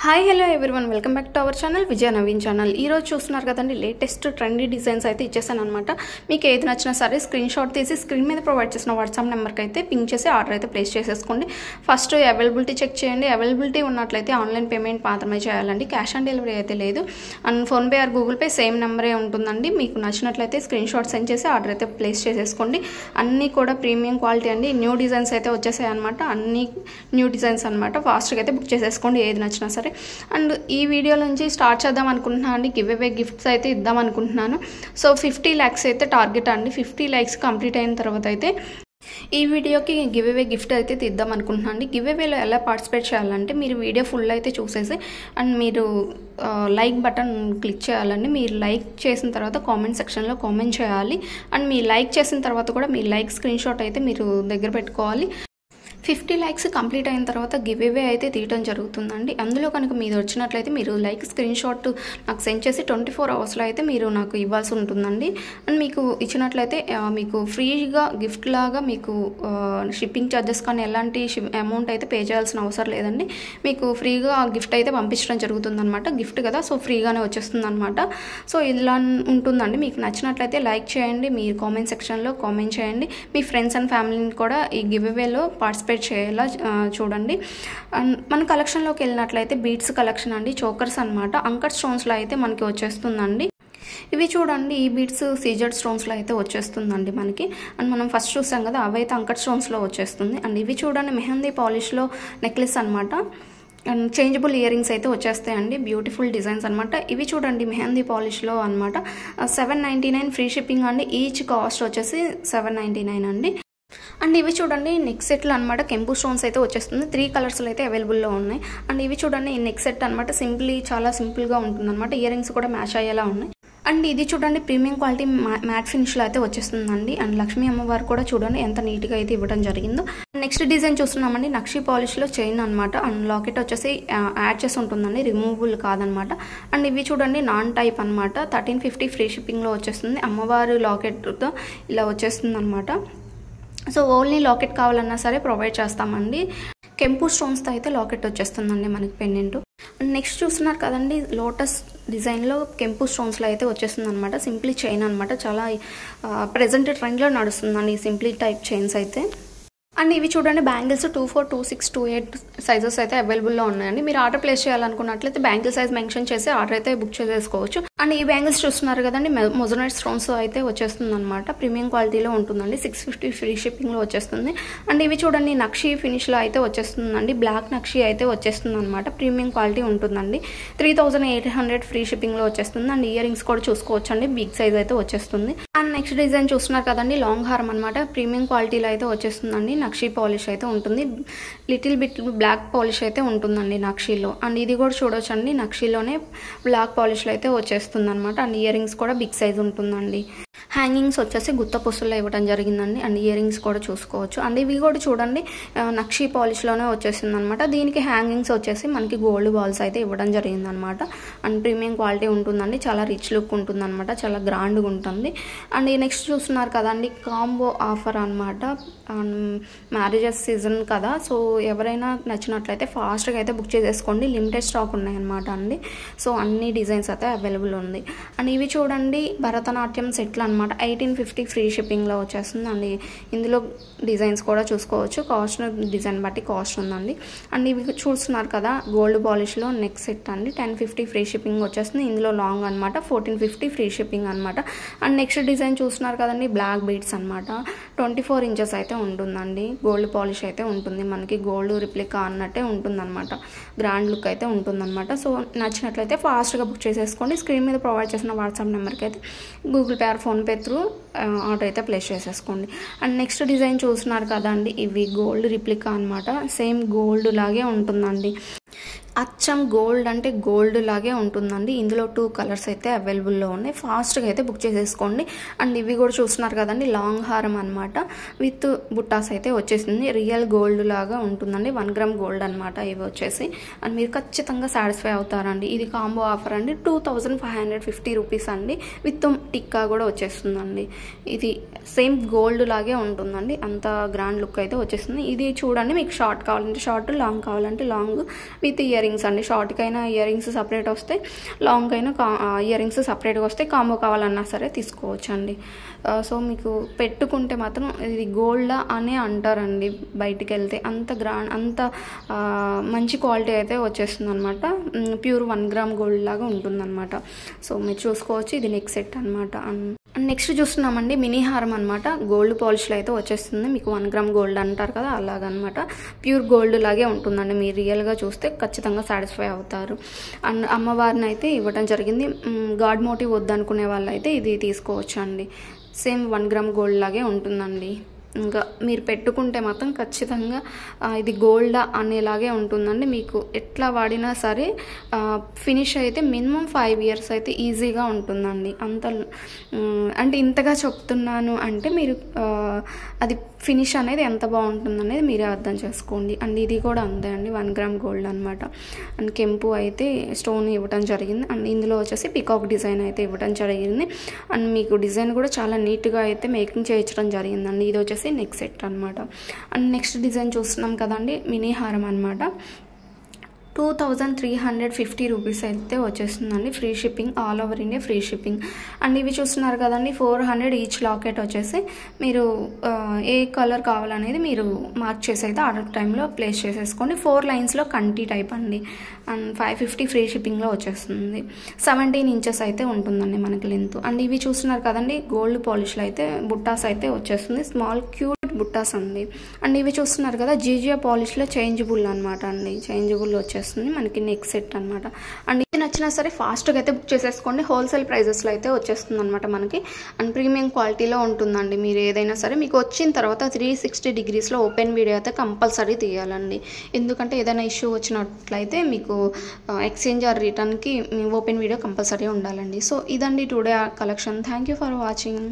Hi hello everyone, welcome back to our channel Vijaya Naveen channel. ఈరోజు చూస్తున్నారు కదండి, latest trendy designs అయితే ఇచ్చేసాను అనమాట. మీకు ఏది నచ్చినా సరే స్క్రీన్ షాట్ తీసి స్క్రీన్ మీద ప్రొవైడ్ చేసిన వాట్సాప్ నెంబర్కి అయితే పింక్ చేసి ఆర్డర్ అయితే ప్లేస్ చేసేసుకోండి. ఫస్ట్ అవైలబిలిటీ చెక్ చేయండి. అవైలబిలిటీ ఉన్నట్లయితే ఆన్లైన్ పేమెంట్ మాత్రమే చేయాలండి, క్యాష్ ఆన్ డెలివరీ అయితే లేదు. And PhonePe or Google Pay same నెంబరే ఉంటుందండి. మీకు నచ్చినట్లయితే స్క్రీన్ షాట్ సెండ్ చేసి ఆర్డర్ అయితే ప్లేస్ చేసేసుకోండి. అన్నీ కూడా ప్రీమియం క్వాలిటీ అండి. న్యూ డిజైన్స్ అయితే వచ్చేసాయి అనమాట. అన్ని న్యూ డిజైన్స్ అనమాట. ఫాస్ట్గా అయితే బుక్ చేసేసుకోండి ఏది నచ్చినా సరే. అండ్ ఈ వీడియో నుంచి స్టార్ట్ చేద్దాం అనుకుంటున్నాను అండి. గివ్ అవే గిఫ్ట్స్ అయితే ఇద్దాం అనుకుంటున్నాను. సో 50 lakhs అయితే టార్గెట్ అండి. 50 lakhs కంప్లీట్ అయిన తర్వాత అయితే ఈ వీడియోకి గివ్ అవే గిఫ్ట్ అయితే తీద్దాం అనుకుంటున్నాను అండి. గివ్ అవేలో ఎలా పార్టిసిపేట్ చేయాలంటే మీరు వీడియో ఫుల్ అయితే చూసేసి అండ్ మీరు లైక్ బటన్ క్లిక్ చేయాలండి. మీరు లైక్ చేసిన తర్వాత కామెంట్ సెక్షన్లో కామెంట్ చేయాలి. అండ్ మీరు లైక్ చేసిన తర్వాత కూడా మీ లైక్ స్క్రీన్ షాట్ అయితే మీరు దగ్గర పెట్టుకోవాలి. 50 lakhs కంప్లీట్ అయిన తర్వాత గివ్ అవే అయితే తీయడం జరుగుతుందండి. అందులో కనుక మీరు వచ్చినట్లయితే మీరు లైక్ స్క్రీన్ షాట్ నాకు సెండ్ చేసి 24 hours అయితే మీరు నాకు ఇవ్వాల్సి ఉంటుందండి. అండ్ మీకు ఇచ్చినట్లయితే మీకు ఫ్రీగా గిఫ్ట్ లాగా మీకు షిప్పింగ్ ఛార్జెస్ కానీ ఎలాంటి అమౌంట్ అయితే పే చేయాల్సిన అవసరం లేదండి. మీకు ఫ్రీగా గిఫ్ట్ అయితే పంపించడం జరుగుతుందన్నమాట. గిఫ్ట్ కదా, సో ఫ్రీగానే వచ్చేస్తుంది అనమాట. సో ఇలా ఉంటుందండి. మీకు నచ్చినట్లయితే లైక్ చేయండి, మీరు కామెంట్ సెక్షన్లో కామెంట్ చేయండి. మీ ఫ్రెండ్స్ అండ్ ఫ్యామిలీని కూడా ఈ గివ్ అవేలో పార్టిసిపేట్ చేయాలా చూడండి. అండ్ మన కలెక్షన్లోకి వెళ్ళినట్లయితే బీడ్స్ కలెక్షన్ అండి. చోకర్స్ అనమాట. అంకర్ స్టోన్స్లో అయితే మనకి వచ్చేస్తుందండి. ఇవి చూడండి, ఈ బీడ్స్ సీజెడ్ స్టోన్స్లో అయితే వచ్చేస్తుందండి మనకి. అండ్ మనం ఫస్ట్ చూసాం కదా, అవైతే అంకర్ స్టోన్స్లో వచ్చేస్తుంది. అండ్ ఇవి చూడండి, మెహందీ పాలిష్లో నెక్లెస్ అనమాట. అండ్ చేంజబుల్ ఇయర్ రింగ్స్ అయితే వచ్చేస్తాయండి. బ్యూటిఫుల్ డిజైన్స్ అనమాట. ఇవి చూడండి, మెహందీ పాలిష్లో అనమాట. 799 ఫ్రీ షిప్పింగ్ అండి. ఈచ్ కాస్ట్ వచ్చేసి 799 అండి. అండ్ ఇవి చూడండి, నెక్ సెట్లు అనమాట. కెంపు స్టోన్స్ అయితే వచ్చేస్తుంది. 3 కలర్స్లో అయితే అవైలబుల్లో ఉన్నాయి. అండ్ ఇవి చూడండి, నెక్ సెట్ అనమాట. చాలా సింపుల్గా ఉంటుంది అనమాట. ఇయర్ రింగ్స్ కూడా మ్యాచ్ అయ్యేలా ఉన్నాయి. అండ్ ఇది చూడండి, ప్రీమియం క్వాలిటీ మ్యాట్ ఫినిష్లో అయితే వచ్చేస్తుందండి. అండ్ లక్ష్మీ అమ్మవారు కూడా చూడండి ఎంత నీట్గా అయితే ఇవ్వడం జరిగిందో. నెక్స్ట్ డిజైన్ చూస్తున్నామండి, నక్షి పాలిష్లో చైన్ అనమాట. అండ్ లాకెట్ వచ్చేసి యాడ్ చేసి ఉంటుందండి, రిమూవబుల్ కాదనమాట. అండ్ ఇవి చూడండి, నాన్ టైప్ అనమాట. 1350 ఫ్రీ షిప్పింగ్లో వచ్చేస్తుంది. అమ్మవారు లాకెట్తో ఇలా వచ్చేస్తుంది అనమాట. సో ఓన్లీ లాకెట్ కావాలన్నా సరే ప్రొవైడ్ చేస్తామండి. కెంపు స్టోన్స్తో అయితే లాకెట్ వచ్చేస్తుందండి మనకి పెండెంట్. నెక్స్ట్ చూస్తున్నారు కదండి, లోటస్ డిజైన్లో కెంపు స్టోన్స్లో అయితే వచ్చేస్తుంది అనమాట. సింప్లీ చైన్ అనమాట. చాలా ప్రెజెంట్ ట్రెండ్లో నడుస్తుందండి ఈ సింప్లీ టైప్ చైన్స్ అయితే. అండ్ ఇవి చూడండి, బ్యాంగిల్స్ 24, 26, 28 సైజెస్ అయితే అవైలబుల్లో ఉన్నాయండి. మీరు ఆర్డర్ ప్లేస్ చేయాలనుకున్నట్లయితే బ్యాంగిల్ సైజ్ మెన్షన్ చేసి ఆర్డర్ అయితే బుక్ చేసుకోవచ్చు. అండ్ ఈ బ్యాంగిల్స్ చూస్తున్నారు కదండి, మొజనైట్ స్టోన్స్ అయితే వచ్చేస్తుంది అనమాట. ప్రీమియం క్వాలిటీలో ఉంటుందండి. 650 ఫ్రీ షిప్పింగ్లో వచ్చేస్తుంది. అండ్ ఇవి చూడండి, నక్షి ఫినిష్లో అయితే వచ్చేస్తుందండి. బ్లాక్ నక్షి అయితే వచ్చేస్తుంది అనమాట. ప్రీమియం క్వాలిటీ ఉంటుందండి. 3800 ఫ్రీ షిప్పింగ్లో వచ్చేస్తుంది. అండ్ ఇయర్ రింగ్స్ కూడా చూసుకోవచ్చు అండి, బిగ్ సైజ్ అయితే వచ్చేస్తుంది. అండ్ నెక్స్ట్ డిజైన్ చూస్తున్నారు కదండి, లాంగ్ హారం అనమాట. ప్రీమియం క్వాలిటీలో అయితే వచ్చేస్తుందండి. నక్షి పాలిష్ అయితే ఉంటుంది. లిటిల్ బిట్ బ్లాక్ పాలిష్ అయితే ఉంటుందండి నక్షిలో. అండ్ ఇది కూడా చూడవచ్చు అండి, నక్షిలోనే బ్లాక్ పాలిష్లో అయితే వచ్చేస్తుంది అనమాట. అండ్ ఇయర్ రింగ్స్ కూడా బిగ్ సైజ్ ఉంటుందండి. హ్యాంగింగ్స్ వచ్చేసి గుత్త పుస్తుల్లో ఇవ్వడం జరిగిందండి. అండ్ ఇయర్ రింగ్స్ కూడా చూసుకోవచ్చు. అండ్ ఇవి కూడా చూడండి, నక్షి పాలిష్లోనే వచ్చేసింది అనమాట. దీనికి హ్యాంగింగ్స్ వచ్చేసి మనకి గోల్డ్ బాల్స్ అయితే ఇవ్వడం జరిగింది అనమాట. అండ్ ప్రీమియం క్వాలిటీ ఉంటుందండి. చాలా రిచ్ లుక్ ఉంటుంది అనమాట. చాలా గ్రాండ్గా ఉంటుంది. అండ్ నెక్స్ట్ చూస్తున్నారు కదండి, కాంబో ఆఫర్ అనమాట. అండ్ మ్యారేజెస్ సీజన్ కదా, సో ఎవరైనా నచ్చినట్లయితే ఫాస్ట్గా అయితే బుక్ చేసేసుకోండి. లిమిటెడ్ స్టాక్ ఉన్నాయన్నమాట అండి. సో అన్ని డిజైన్స్ అయితే అవైలబుల్ ఉంది. అండ్ ఇవి చూడండి, భరతనాట్యం సెట్లు అనమాట. 1850 ఫ్రీ షిప్పింగ్లో వచ్చేస్తుంది. అండ్ ఇందులో డిజైన్స్ కూడా చూసుకోవచ్చు. కాస్ట్ డిజైన్ బట్టి కాస్ట్ ఉందండి. అండ్ ఇవి చూస్తున్నారు కదా, గోల్డ్ పాలిష్లో నెక్ సెట్ అండి. 1050 ఫ్రీ షిప్పింగ్ వచ్చేస్తుంది. ఇందులో లాంగ్ అనమాట. 1450 ఫ్రీ షిప్పింగ్ అనమాట. అండ్ నెక్స్ట్ డిజైన్ చూస్తున్నారు కదండి, బ్లాక్ బీడ్స్ అనమాట. 24 ఇంచెస్ అయితే ఉంటుందండి. గోల్డ్ పాలిష్ అయితే ఉంటుంది. మనకి గోల్డ్ రిప్లికా అన్నట్టే ఉంటుందన్నమాట. గ్రాండ్ లుక్ అయితే ఉంటుందన్నమాట. సో నచ్చినట్లయితే ఫాస్ట్గా బుక్ చేసేసుకోండి. స్క్రీన్ మీద ప్రొవైడ్ చేసిన వాట్సాప్ నెంబర్కి అయితే Google pay are PhonePe through order అయితే ప్లేస్ చేసేసుకోండి. అండ్ నెక్స్ట్ డిజైన్ చూస్తున్నారు కదండి, ఇవి గోల్డ్ రిప్లికా అనమాట. సేమ్ గోల్డ్ లాగే ఉంటుందండి. అచ్చం గోల్డ్ అంటే గోల్డ్ లాగే ఉంటుందండి. ఇందులో 2 కలర్స్ అయితే అవైలబుల్లో ఉన్నాయి. ఫాస్ట్గా అయితే బుక్ చేసేసుకోండి. అండ్ ఇవి కూడా చూస్తున్నారు కదండి, లాంగ్ హారం అనమాట. విత్ బుట్టాస్ అయితే వచ్చేసింది. రియల్ గోల్డ్ లాగా ఉంటుందండి. 1 గ్రామ్ గోల్డ్ అనమాట ఇవి వచ్చేసి. అండ్ మీరు ఖచ్చితంగా సాటిస్ఫై అవుతారండి. ఇది కాంబో ఆఫర్ అండి. 2550 రూపీస్ అండి. విత్ టిక్కా కూడా వచ్చేస్తుందండి. ఇది సేమ్ గోల్డ్ లాగే ఉంటుందండి. అంత గ్రాండ్ లుక్ అయితే వచ్చేస్తుంది. ఇది చూడండి, మీకు షార్ట్ కావాలంటే షార్ట్, లాంగ్ కావాలంటే long with ear ear rings అండి. షార్ట్కి అయినా ఇయర్ రింగ్స్ సపరేట్ వస్తాయి, లాంగ్ అయినా ఇయర్ రింగ్స్ సపరేట్గా వస్తాయి. కాంబో కావాలన్నా సరే తీసుకోవచ్చు అండి. సో మీకు పెట్టుకుంటే మాత్రం ఇది గోల్డ్ అనే అంటారండి బయటికి వెళ్తే. అంత అంత మంచి క్వాలిటీ అయితే వచ్చేస్తుంది అనమాట. ప్యూర్ 1 గ్రామ్ గోల్డ్ లాగా ఉంటుందన్నమాట. సో మీరు చూసుకోవచ్చు, ఇది నెక్ సెట్ అనమాట. నెక్స్ట్ చూస్తున్నామండి మినీ హారం అనమాట. గోల్డ్ పాలిష్లో అయితే వచ్చేస్తుంది. మీకు 1 గ్రామ్ గోల్డ్ అంటారు కదా, అలాగనమాట. ప్యూర్ గోల్డ్ లాగే ఉంటుందండి. మీరు రియల్గా చూస్తే ఖచ్చితంగా సాటిస్ఫై అవుతారు. అండ్ అమ్మవారిని అయితే ఇవ్వడం జరిగింది. గాడ్ మోటివ్ వద్దనుకునే వాళ్ళు అయితే ఇది తీసుకోవచ్చు అండి. సేమ్ 1 గ్రామ్ గోల్డ్ లాగే ఉంటుందండి. ఇంకా మీరు పెట్టుకుంటే మాత్రం ఖచ్చితంగా ఇది గోల్డ్ అనేలాగే ఉంటుందండి. మీకు ఎట్లా వాడినా సరే ఫినిష్ అయితే మినిమం 5 ఇయర్స్ అయితే ఈజీగా ఉంటుందండి. అంటే ఇంతగా చెప్తున్నాను అంటే మీరు అది ఫినిష్ అనేది ఎంత బాగుంటుందనేది మీరే అర్థం చేసుకోండి. అండ్ ఇది కూడా అంతే అండి, 1 గ్రామ్ గోల్డ్ అనమాట. అండ్ కెంపు అయితే స్టోన్ ఇవ్వడం జరిగింది. అండ్ ఇందులో వచ్చేసి పికాక్ డిజైన్ అయితే ఇవ్వడం జరిగింది. అండ్ మీకు డిజైన్ కూడా చాలా నీట్గా అయితే మేకింగ్ చేయించడం జరిగిందండి. ఇది వచ్చేసి నెక్ సెట్ అనమాట. అండ్ నెక్స్ట్ డిజైన్ చూస్తున్నాం కదండి, మినీ హారం అనమాట. 2350 రూపీస్ అయితే వచ్చేస్తుందండి. Free shipping, all over India free shipping. And ఇవి చూస్తున్నారు కదండి, 400 ఈచ్ లాకెట్ వచ్చేసి మీరు ఏ కలర్ కావాలనేది మీరు మార్క్ చేసి అయితే ఆర్డర్ టైంలో ప్లేస్ చేసేసుకోండి. 4 లైన్స్లో కంటి టైప్ అండి. అండ్ 550 ఫ్రీ షిప్పింగ్లో వచ్చేస్తుంది. 17 ఇంచెస్ అయితే ఉంటుందండి మనకి లెంత్. అండ్ ఇవి చూస్తున్నారు కదండి, గోల్డ్ పాలిష్లో అయితే బుట్టాస్ అయితే వచ్చేస్తుంది. స్మాల్ క్యూట్ బుట్టాస్ అండి. అండ్ ఇవి చూస్తున్నారు కదా, జీజియా పాలిష్లో చేంజబుల్ అనమాట అండి. చేంజబుల్ వచ్చేస్తుంది మనకి నెక్ సెట్ అనమాట. అండ్ ఇది నచ్చినా సరే ఫాస్ట్గా అయితే బుక్ చేసేసుకోండి. హోల్సేల్ ప్రైజెస్లో అయితే వచ్చేస్తుంది అనమాట మనకి. అండ్ ప్రీమియం క్వాలిటీలో ఉంటుందండి. మీరు ఏదైనా సరే మీకు వచ్చిన తర్వాత 360 డిగ్రీస్లో ఓపెన్ వీడియో అయితే కంపల్సరీ తీయాలండి. ఎందుకంటే ఏదైనా ఇష్యూ వచ్చినట్లయితే మీకు ఎక్స్చేంజ్ ఆర్ రిటర్న్కి ఓపెన్ వీడియో కంపల్సరీ ఉండాలండి. సో ఇదండి today collection. Thank you for watching.